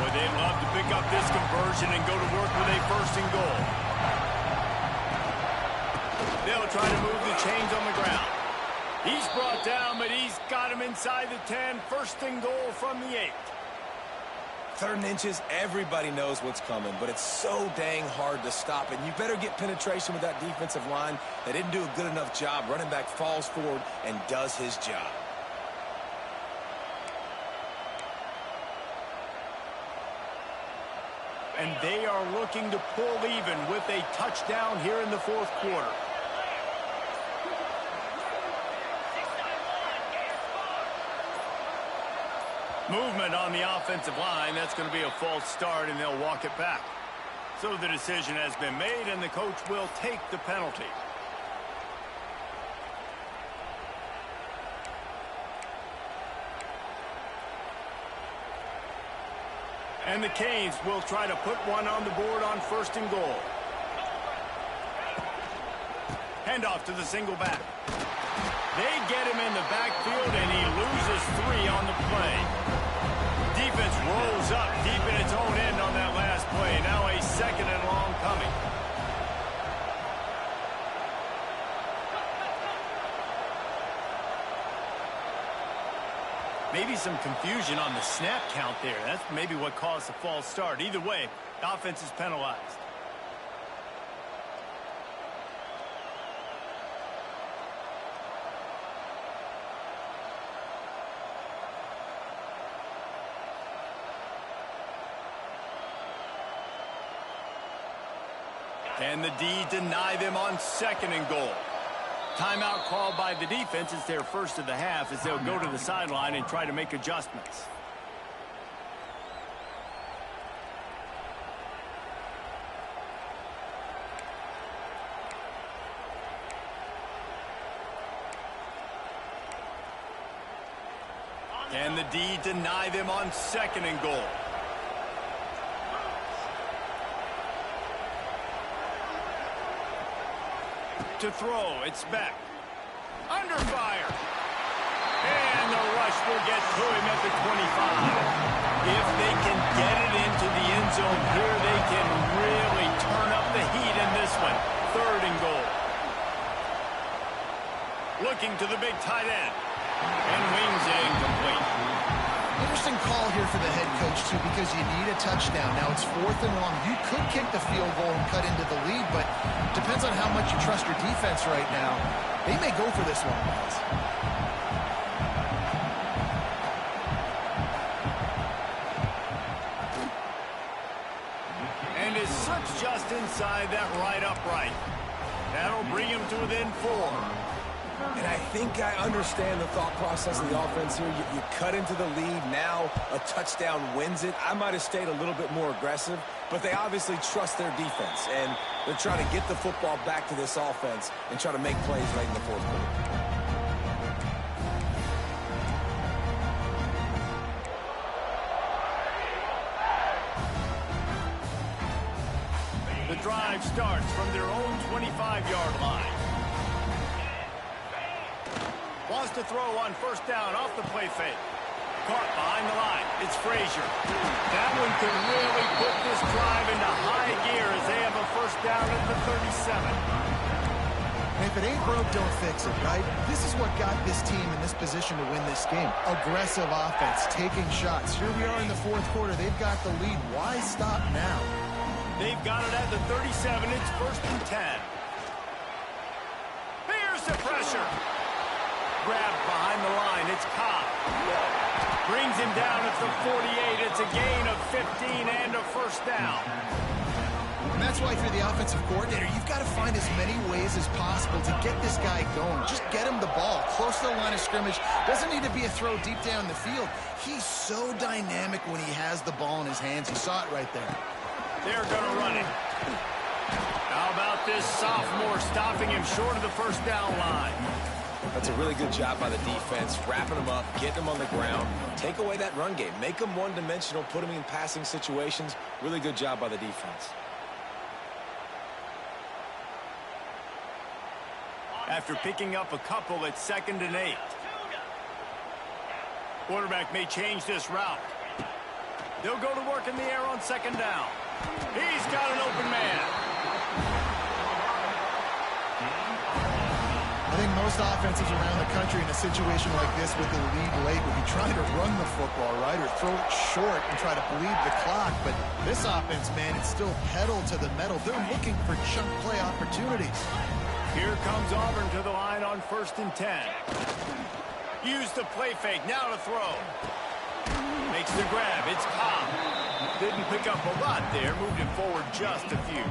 Boy, they'd love to pick up this conversion and go to work with a 1st and goal. They'll try to move the chains on the ground. He's brought down, but he's got him inside the 10. 1st and goal from the 8. 3rd and inches, everybody knows what's coming, but it's so dang hard to stop. And you better get penetration with that defensive line. They didn't do a good enough job. Running back falls forward and does his job. And they are looking to pull even with a touchdown here in the 4th quarter. Movement on the offensive line. That's going to be a false start, and they'll walk it back. So the decision has been made, and the coach will take the penalty. And the Canes will try to put one on the board on 1st and goal. Handoff to the single back. They get him in the backfield, and he loses 3 on the play. Defense rolls up deep in its own end on that last play. Now a 2nd and long coming. Maybe some confusion on the snap count there. That's maybe what caused the false start. Either way, the offense is penalized. And the D deny them on 2nd and goal. Timeout called by the defense. It's their 1st of the half as they'll go to the sideline and try to make adjustments. And the D deny them on 2nd and goal. To throw, it's Beck. Under fire. And the rush will get to him at the 25. If they can get it into the end zone here, they can really turn up the heat in this one. 3rd and goal. Looking to the big tight end. And wings it incomplete. Interesting call here for the head coach, too, because you need a touchdown. Now it's 4th and long. You could kick the field goal and cut into the lead, but depends on how much you trust your defense right now. They may go for this one, guys. And is such just inside that right upright. That'll bring him to within 4. And I think I understand the thought process of the offense here. You cut into the lead. Now a touchdown wins it. I might have stayed a little bit more aggressive, but they obviously trust their defense, and they're trying to get the football back to this offense and try to make plays late in the 4th quarter. The drive starts from their own 25-yard line. Wants to throw on 1st down off the play fake. Caught behind the line. It's Frazier. That one could really put this drive into high gear as they have a 1st down at the 37. And if it ain't broke, don't fix it, right? This is what got this team in this position to win this game. Aggressive offense, taking shots. Here we are in the 4th quarter. They've got the lead. Why stop now? They've got it at the 37. It's 1st and 10. Here's the pressure. Grabbed behind the line. It's Cobb. Brings him down at the 48. It's a gain of 15 and a 1st down. And that's why if you're the offensive coordinator, you've got to find as many ways as possible to get this guy going. Just get him the ball close to the line of scrimmage. Doesn't need to be a throw deep down the field. He's so dynamic when he has the ball in his hands. You saw it right there. They're going to run it. How about this sophomore stopping him short of the 1st down line? That's a really good job by the defense, wrapping them up, getting them on the ground. Take away that run game. Make them one-dimensional, put them in passing situations. Really good job by the defense. After picking up a couple, it's 2nd and 8. Quarterback may change this route. They'll go to work in the air on 2nd down. He's got an open man. I think most offenses around the country in a situation like this with the lead late would be trying to run the football, right, or throw it short and try to bleed the clock. But this offense, man, it's still pedal to the metal. They're looking for chunk play opportunities. Here comes Auburn to the line on 1st and 10. Use the play fake. Now to throw. Makes the grab. It's Cobb. Didn't pick up a lot there. Moved him forward just a few.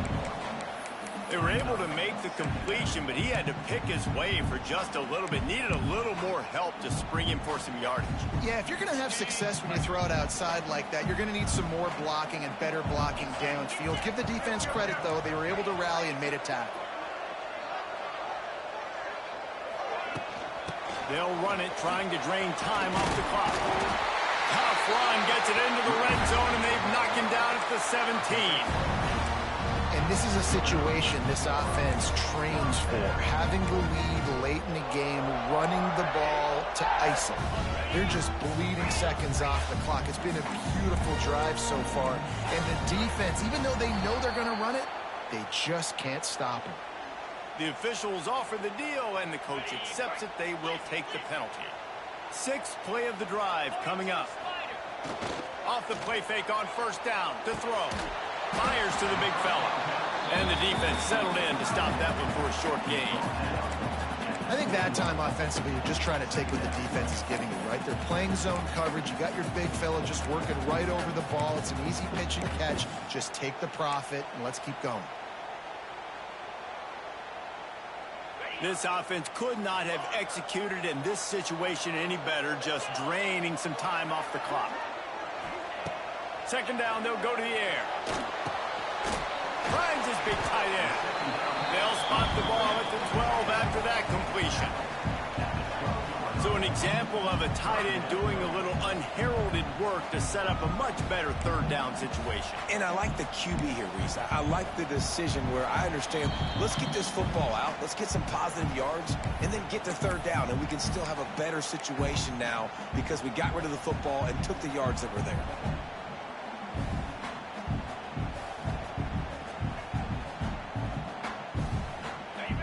They were able to make the completion, but he had to pick his way for just a little bit. Needed a little more help to spring him for some yardage. Yeah, if you're going to have success when you throw it outside like that, you're going to need some more blocking and better blocking downfield. Give the defense credit, though. They were able to rally and made a tackle. They'll run it, trying to drain time off the clock. Tough run, gets it into the red zone, and they've knocked him down at the 17. And this is a situation this offense trains for. Having the lead late in the game, running the ball to ice it. They're just bleeding seconds off the clock. It's been a beautiful drive so far. And the defense, even though they know they're going to run it, they just can't stop it. The officials offer the deal, and the coach accepts it. They will take the penalty. 6th play of the drive coming up. Off the play fake on 1st down to throw. Fires to the big fella. And the defense settled in to stop that one for a short gain. I think that time offensively, you're just trying to take what the defense is giving you, right? They're playing zone coverage. You got your big fella just working right over the ball. It's an easy pitch and catch. Just take the profit, and let's keep going. This offense could not have executed in this situation any better, just draining some time off the clock. 2nd down, they'll go to the air. Finds his big tight end. They'll spot the ball at the 12 after that completion. So So an example of a tight end doing a little unheralded work to set up a much better third down situation. And I like the QB here, Reese. I like the decision where I understand, let's get this football out, let's get some positive yards, and then get to third down, and we can still have a better situation now because we got rid of the football and took the yards that were there.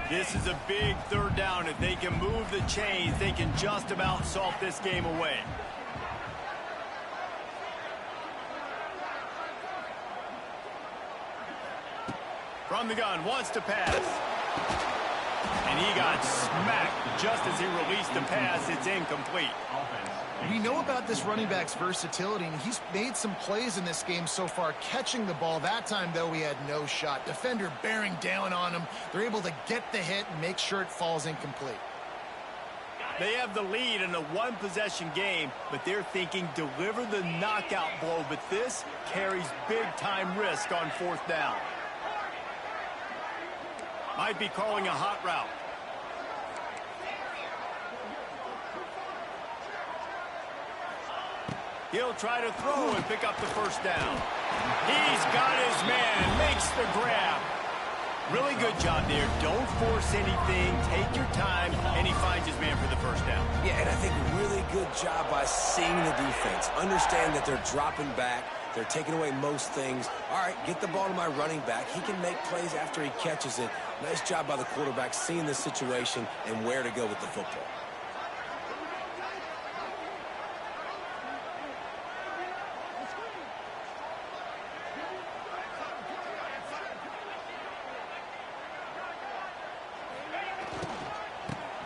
This is a big third down. If they can move the chains, they can just about salt this game away. From the gun, wants to pass. And he got smacked just as he released the pass. It's incomplete. We know about this running back's versatility, and he's made some plays in this game so far, catching the ball. That time, though, he had no shot. Defender bearing down on him. They're able to get the hit and make sure it falls incomplete. They have the lead in a one-possession game, but they're thinking deliver the knockout blow. But this carries big-time risk on fourth down. Might be calling a hot route. He'll try to throw and pick up the first down. He's got his man, makes the grab. Really good job there. Don't force anything. Take your time, and he finds his man for the first down. Yeah, and I think really good job by seeing the defense. Understand that they're dropping back. They're taking away most things. All right, get the ball to my running back. He can make plays after he catches it. Nice job by the quarterback seeing the situation and where to go with the football.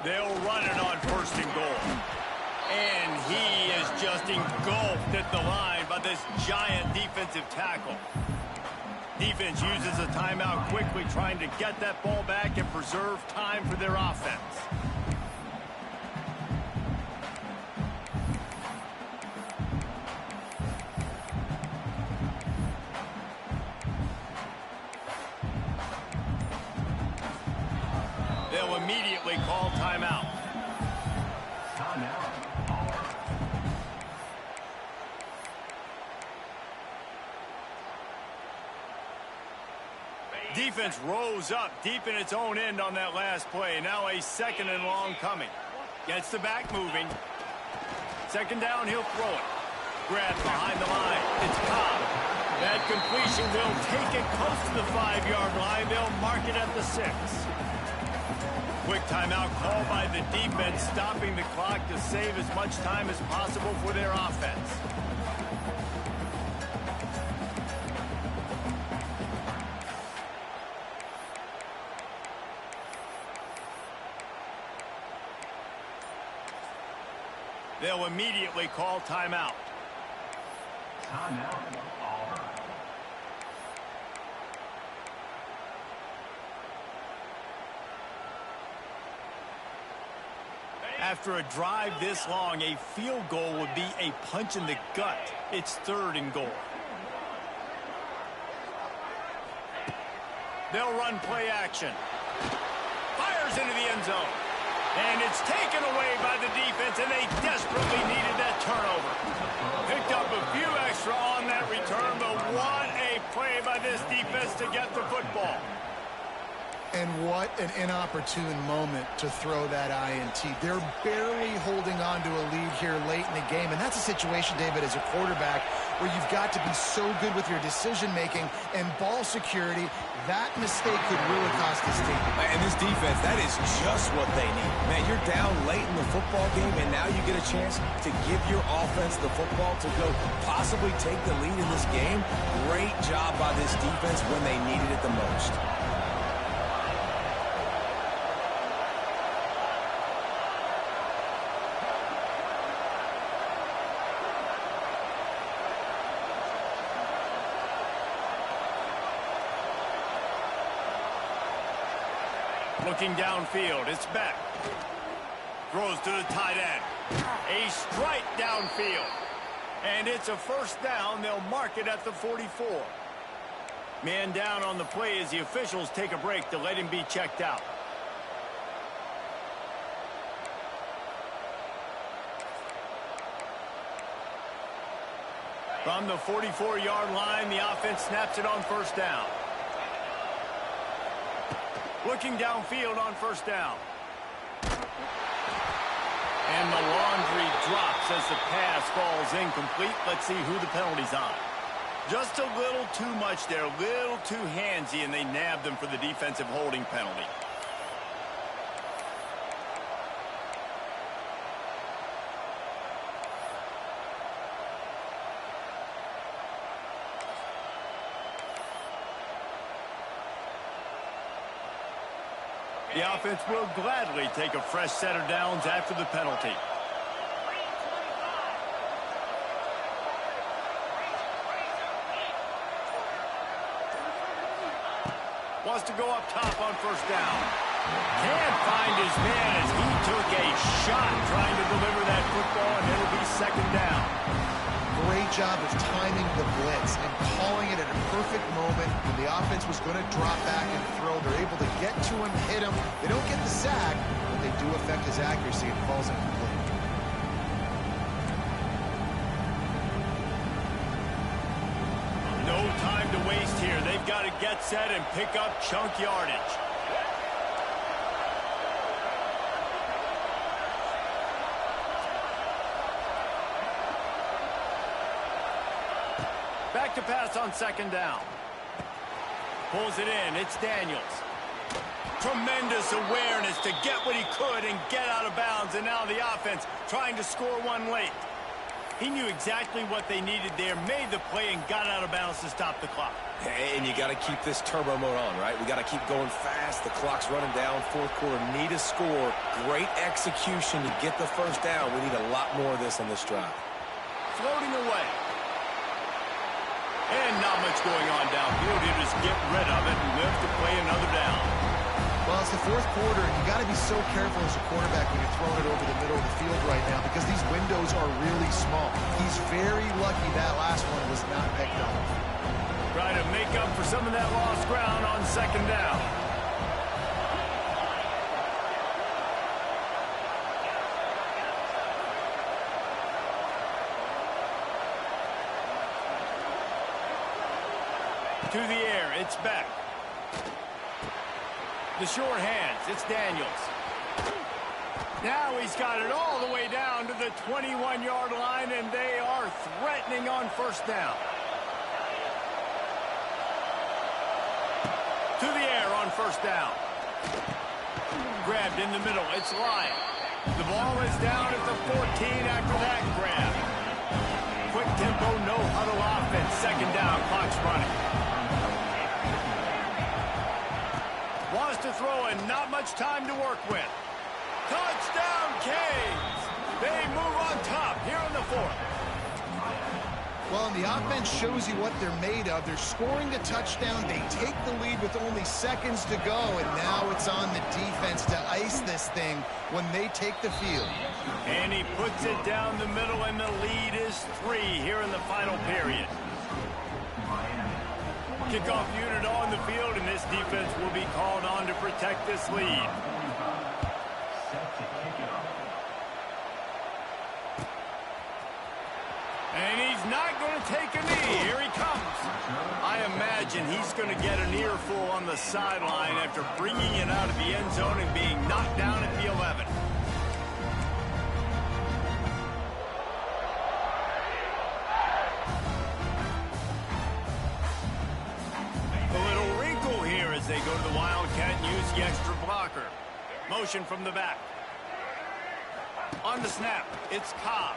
They'll run it on first and goal. And he is just engulfed at the line by this giant defensive tackle. Defense uses a timeout quickly, trying to get that ball back and preserve time for their offense. They'll immediately call timeout. Defense rose up deep in its own end on that last play. Now a second and long coming. Gets the back moving. Second down, he'll throw it. Grab behind the line. It's Cobb. That completion will take it close to the 5-yard line. They'll mark it at the 6. Quick timeout call by the defense, stopping the clock to save as much time as possible for their offense. They'll immediately call timeout. Timeout, Auburn. After a drive this long, a field goal would be a punch in the gut. It's third and goal. They'll run play action. Fires into the end zone. And it's taken away by the defense, and they desperately needed that turnover. Picked up a few extra on that return, but what a play by this defense to get the football. And what an inopportune moment to throw that INT. They're barely holding on to a lead here late in the game, and that's a situation, David, as a quarterback, where you've got to be so good with your decision-making and ball security. That mistake could really cost this team. And this defense, that is just what they need. Man, you're down late in the football game, and now you get a chance to give your offense the football to go possibly take the lead in this game. Great job by this defense when they needed it the most. Looking downfield, it's Beck. Throws to the tight end. A strike downfield. And it's a first down. They'll mark it at the 44. Man down on the play as the officials take a break to let him be checked out. From the 44-yard line, the offense snaps it on first down. Looking downfield on first down. And the laundry drops as the pass falls incomplete. Let's see who the penalty's on. Just a little too much there, a little too handsy, and they nabbed them for the defensive holding penalty. The offense will gladly take a fresh set of downs after the penalty. Wants to go up top on first down. Can't find his man as he took a shot trying to deliver that football, and it'll be second down. Great job of timing the blitz and calling it at a perfect moment when the offense was going to drop back and throw. They're able to get to him, hit him. They don't get the sack, but they do affect his accuracy and falls incomplete. No time to waste here. They've got to get set and pick up chunk yardage. Back to pass on second down. Pulls it in. It's Daniels. Tremendous awareness to get what he could and get out of bounds. And now the offense trying to score one late. He knew exactly what they needed there, made the play, and got out of bounds to stop the clock. Hey, and you got to keep this turbo mode on, right? We got to keep going fast. The clock's running down. Fourth quarter, need a score. Great execution to get the first down. We need a lot more of this on this drive. Floating away. And not much going on downfield. You just get rid of it and live to play another down. Well, it's the fourth quarter, and you got to be so careful as a quarterback when you're throwing it over the middle of the field right now because these windows are really small. He's very lucky that last one was not picked up. Trying to make up for some of that lost ground on second down. To the air, it's back. The short hands, it's Daniels. Now he's got it all the way down to the 21-yard line, and they are threatening on first down. To the air on first down. Grabbed in the middle, it's Lyon. The ball is down at the 14 after that grab. Quick tempo, no huddle offense. Second down, clock's running. Wants to throw and not much time to work with. Touchdown, Canes! They move on top here in the fourth. Well, and the offense shows you what they're made of. They're scoring the touchdown. They take the lead with only seconds to go, and now it's on the defense to ice this thing when they take the field. And he puts it down the middle, and the lead is 3 here in the final period. Kickoff unit on the field, and this defense will be called on to protect this lead. And he's not going to take a knee. Here he comes. I imagine he's going to get an earful on the sideline after bringing it out of the end zone and being knocked down at the 11. They go to the Wildcat and use the extra blocker. Motion from the back. On the snap, it's Cobb.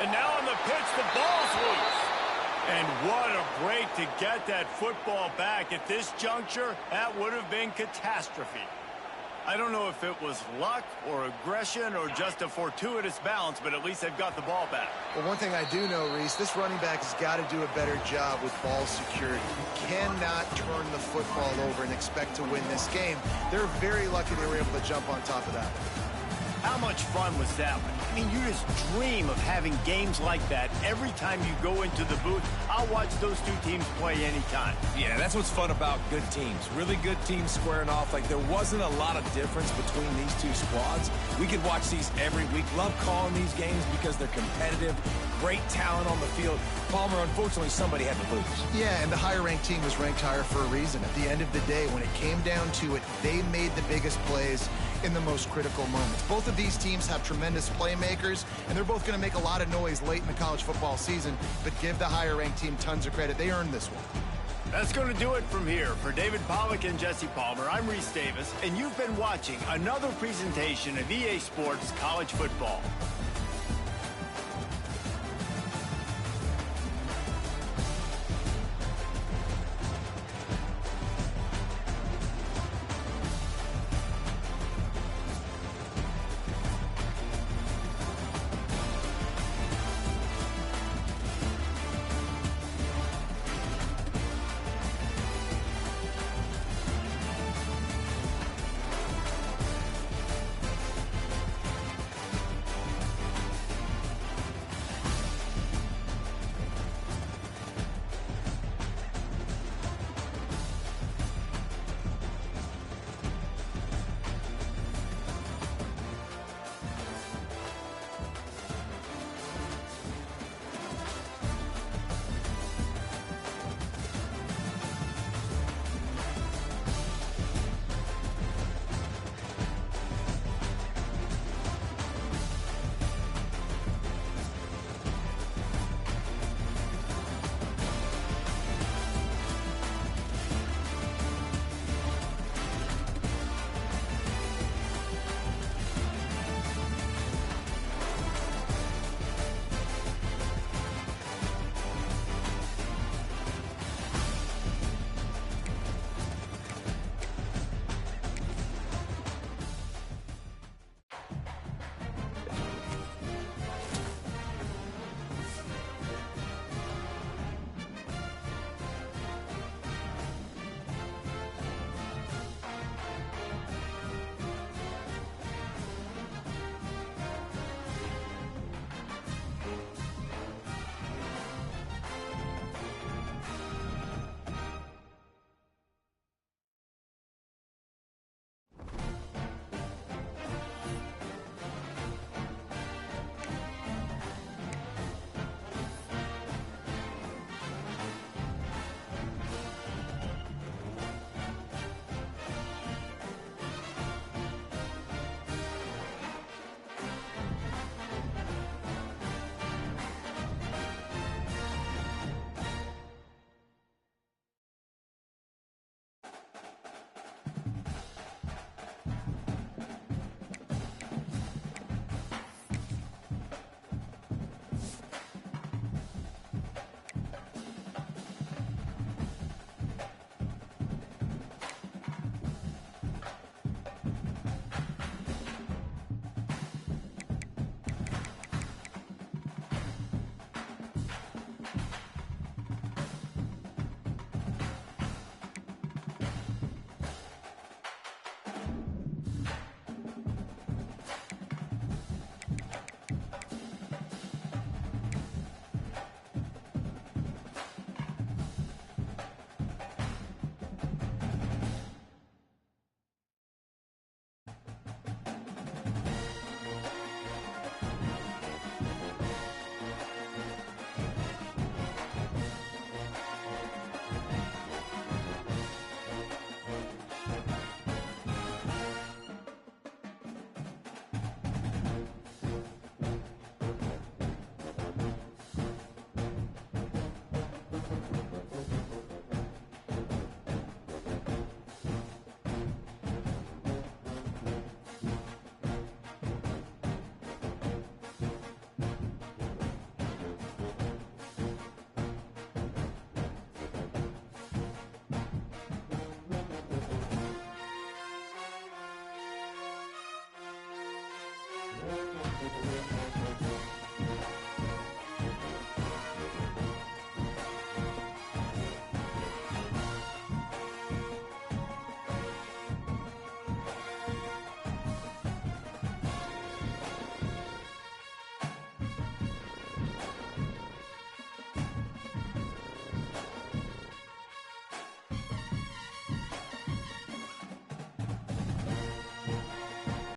And now on the pitch, the ball's loose. And what a break to get that football back. At this juncture, that would have been catastrophe. I don't know if it was luck or aggression or just a fortuitous bounce, but at least they've got the ball back. Well, one thing I do know, Reese, this running back has got to do a better job with ball security. You cannot turn the football over and expect to win this game. They're very lucky they were able to jump on top of that. How much fun was that one? I mean, you just dream of having games like that every time you go into the booth. I'll watch those two teams play anytime. Yeah, that's what's fun about good teams. Really good teams squaring off. Like, there wasn't a lot of difference between these two squads. We could watch these every week. Love calling these games because they're competitive. Great talent on the field. Palmer, unfortunately, somebody had to lose. Yeah, and the higher-ranked team was ranked higher for a reason. At the end of the day, when it came down to it, they made the biggest plays in the most critical moments. Both of these teams have tremendous playmakers, and they're both going to make a lot of noise late in the college football season, but give the higher-ranked team tons of credit. They earned this one. That's going to do it from here. For David Pollack and Jesse Palmer, I'm Reese Davis, and you've been watching another presentation of EA Sports College Football.